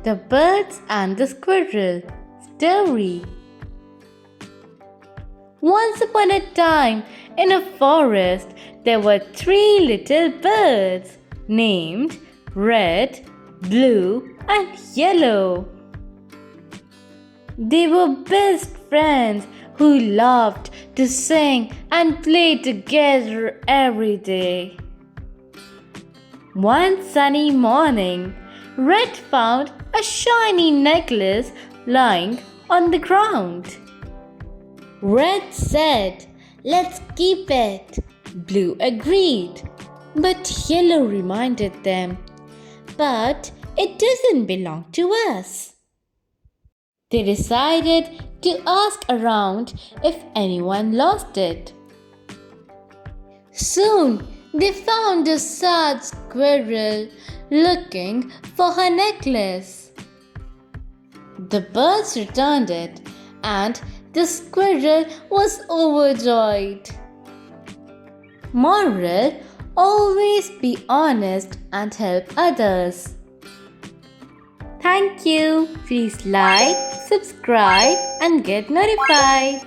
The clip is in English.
The Birds and the Squirrel Story. Once upon a time, in a forest, there were three little birds named Red, Blue, and Yellow. They were best friends who loved to sing and play together every day. One sunny morning, Red found a shiny necklace lying on the ground. Red said, "Let's keep it." Blue agreed, but Yellow reminded them, "But it doesn't belong to us." They decided to ask around if anyone lost it. Soon they found a sad squirrel looking for her necklace. The birds returned it, and the squirrel was overjoyed. Moral: always be honest and help others. Thank you. Please like, subscribe, and get notified.